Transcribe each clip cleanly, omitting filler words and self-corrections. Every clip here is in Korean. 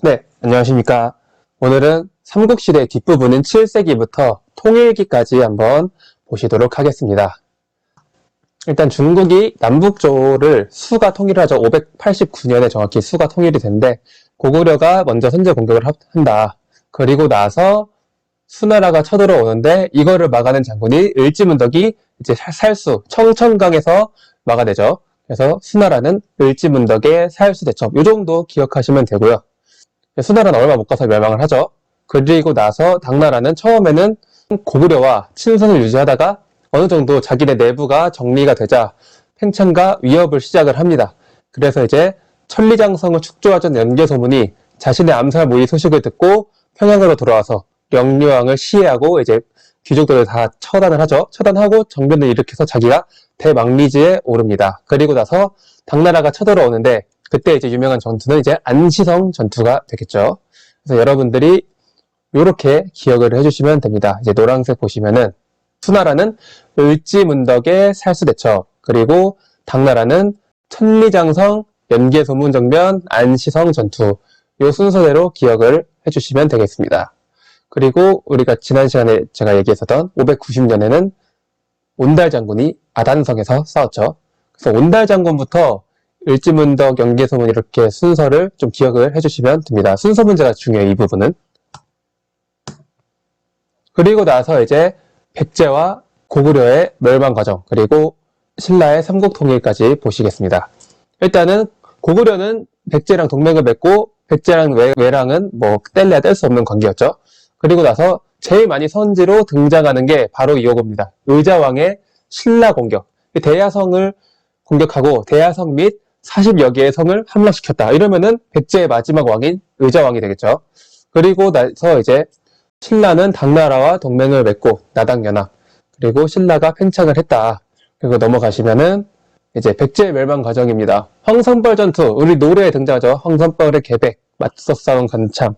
네, 안녕하십니까. 오늘은 삼국시대 뒷부분인 7세기부터 통일기까지 한번 보시도록 하겠습니다. 일단 중국이 남북조를 수가 통일을 하죠. 589년에 정확히 수가 통일이 되는데 고구려가 먼저 선제 공격을 한다. 그리고 나서 수나라가 쳐들어오는데 이거를 막아낸 장군이 을지문덕이 이제 살수, 청천강에서 막아내죠. 그래서 수나라는 을지문덕의 살수대첩. 이 정도 기억하시면 되고요. 수나라는 얼마 못 가서 멸망을 하죠. 그리고 나서 당나라는 처음에는 고구려와 친선을 유지하다가 어느 정도 자기네 내부가 정리가 되자 팽창과 위협을 시작을 합니다. 그래서 이제 천리장성을 축조하던 연개소문이 자신의 암살 모의 소식을 듣고 평양으로 돌아와서 영유왕을 시해하고 이제 귀족들을 다 처단을 하죠. 처단하고 정변을 일으켜서 자기가 대망리지에 오릅니다. 그리고 나서 당나라가 쳐들어오는데 그때 이제 유명한 전투는 이제 안시성 전투가 되겠죠. 그래서 여러분들이 이렇게 기억을 해주시면 됩니다. 이제 노란색 보시면은 수나라는 을지문덕의 살수대첩, 그리고 당나라는 천리장성, 연개소문정변, 안시성 전투, 이 순서대로 기억을 해주시면 되겠습니다. 그리고 우리가 지난 시간에 제가 얘기했었던 590년에는 온달 장군이 아단성에서 싸웠죠. 그래서 온달 장군부터 을지문덕, 연개소문 이렇게 순서를 좀 기억을 해주시면 됩니다. 순서 문제가 중요해요, 이 부분은. 그리고 나서 이제 백제와 고구려의 멸망 과정, 그리고 신라의 삼국통일까지 보시겠습니다. 일단은 고구려는 백제랑 동맹을 맺고 백제랑 외랑은 뭐 뗄래야 뗄 수 없는 관계였죠. 그리고 나서 제일 많이 선지로 등장하는 게 바로 이거입니다. 의자왕의 신라 공격. 대야성을 공격하고 대야성 및 40여 개의 성을 함락시켰다. 이러면은 백제의 마지막 왕인 의자왕이 되겠죠. 그리고 나서 이제 신라는 당나라와 동맹을 맺고 나당연합, 그리고 신라가 팽창을 했다. 그리고 넘어가시면은 이제 백제의 멸망 과정입니다. 황선벌 전투, 우리 노래에 등장하죠. 황선벌의 계백, 맞서 싸운 관참.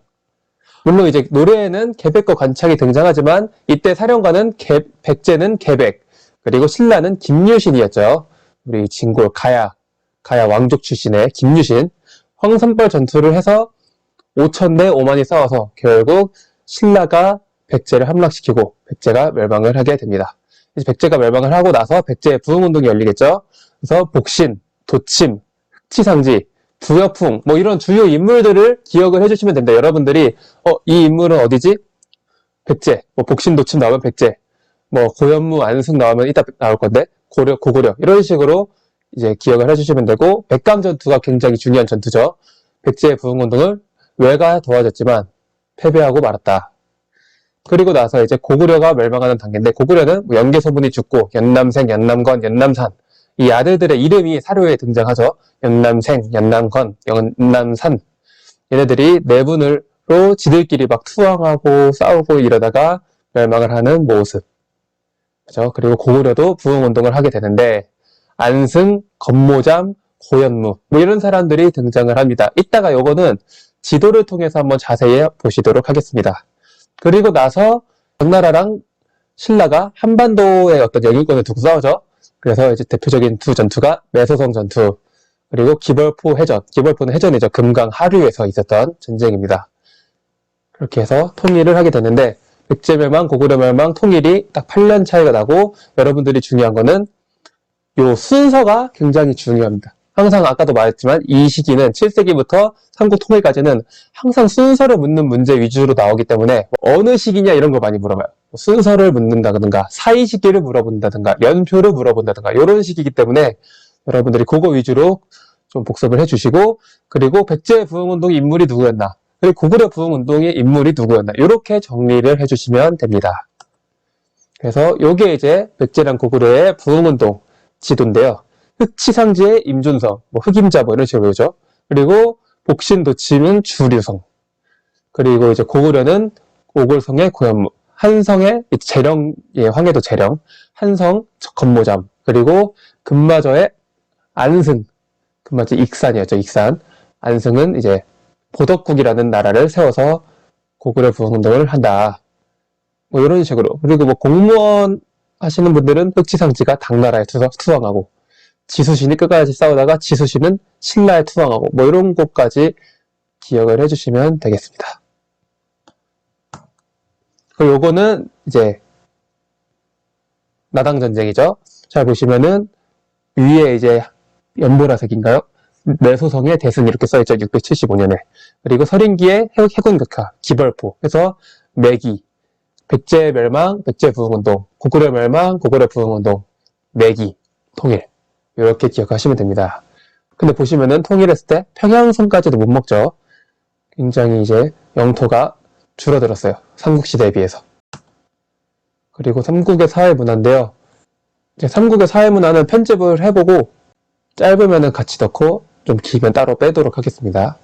물론 이제 노래에는 계백과 관창이 등장하지만 이때 사령관은 백제는 계백, 그리고 신라는 김유신이었죠. 우리 진골 가야 왕족 출신의 김유신. 황선벌 전투를 해서 5,000대 5만이 싸워서 결국 신라가 백제를 함락시키고 백제가 멸망을 하게 됩니다. 이제 백제가 멸망을 하고 나서 백제의 부흥운동이 열리겠죠. 그래서 복신, 도침, 흑치상지, 부여풍 뭐 이런 주요 인물들을 기억을 해주시면 됩니다. 여러분들이 이 인물은 어디지? 백제. 뭐 복신, 도침 나오면 백제. 뭐 고현무, 안승 나오면 이따 나올 건데 고구려 이런 식으로 이제 기억을 해주시면 되고, 백감전투가 굉장히 중요한 전투죠. 백제의 부흥운동을 외가 도와줬지만 패배하고 말았다. 그리고 나서 이제 고구려가 멸망하는 단계인데, 고구려는 뭐 연개소문이 죽고 연남생, 연남건, 연남산 이 아들들의 이름이 사료에 등장하죠. 연남생, 연남건, 연남산. 얘네들이 내분으로 지들끼리 막 투항하고 싸우고 이러다가 멸망을 하는 모습. 그죠? 그리고 고구려도 부흥운동을 하게 되는데 안승, 건모잠, 고현무 뭐 이런 사람들이 등장을 합니다. 이따가 요거는 지도를 통해서 한번 자세히 보시도록 하겠습니다. 그리고 나서 당나라랑 신라가 한반도의 어떤 영유권을 두고 싸우죠. 그래서 이제 대표적인 두 전투가 매소성 전투, 그리고 기벌포 해전. 기벌포는 해전이죠. 금강 하류에서 있었던 전쟁입니다. 그렇게 해서 통일을 하게 되는데, 백제 멸망, 고구려 멸망, 통일이 딱 8년 차이가 나고, 여러분들이 중요한 거는 요 순서가 굉장히 중요합니다. 항상 아까도 말했지만 이 시기는 7세기부터 삼국 통일까지는 항상 순서를 묻는 문제 위주로 나오기 때문에 어느 시기냐 이런 거 많이 물어봐요. 순서를 묻는다든가 사이 시기를 물어본다든가 연표를 물어본다든가 이런 시기이기 때문에 여러분들이 그거 위주로 좀 복습을 해주시고, 그리고 백제 부흥운동의 인물이 누구였나, 그리고 고구려 부흥운동의 인물이 누구였나 이렇게 정리를 해주시면 됩니다. 그래서 요게 이제 백제랑 고구려의 부흥운동 지도인데요. 흑치상지의 임준성, 뭐 흑임자 뭐 이런 식으로 보죠. 그리고 복신도침은 주류성. 그리고 이제 고구려는 오골성의 고현무, 한성의 재령, 황해도 재령, 한성 건모잠, 그리고 금마저의 안승, 금마저 익산이었죠. 익산. 안승은 이제 보덕국이라는 나라를 세워서 고구려 부흥운동을 한다. 뭐 이런 식으로. 그리고 뭐 공무원 하시는 분들은 흑치상지가 당나라에 투항하고, 지수신이 끝까지 싸우다가 지수신은 신라에 투항하고 뭐 이런 것까지 기억을 해주시면 되겠습니다. 그리고 요거는 이제 나당 전쟁이죠. 잘 보시면은 위에 이제 연보라색인가요? 내소성의 대승 이렇게 써있죠. 675년에. 그리고 서린기의 해군 격화, 기벌포. 해서 매기, 백제 멸망, 백제 부흥운동, 고구려 멸망, 고구려 부흥운동, 매기, 통일. 이렇게 기억하시면 됩니다. 근데 보시면은 통일했을 때 평양성까지도 못 먹죠. 굉장히 이제 영토가 줄어들었어요. 삼국시대에 비해서. 그리고 삼국의 사회문화인데요. 이제 삼국의 사회문화는 편집을 해보고 짧으면은 같이 넣고 좀 길면 따로 빼도록 하겠습니다.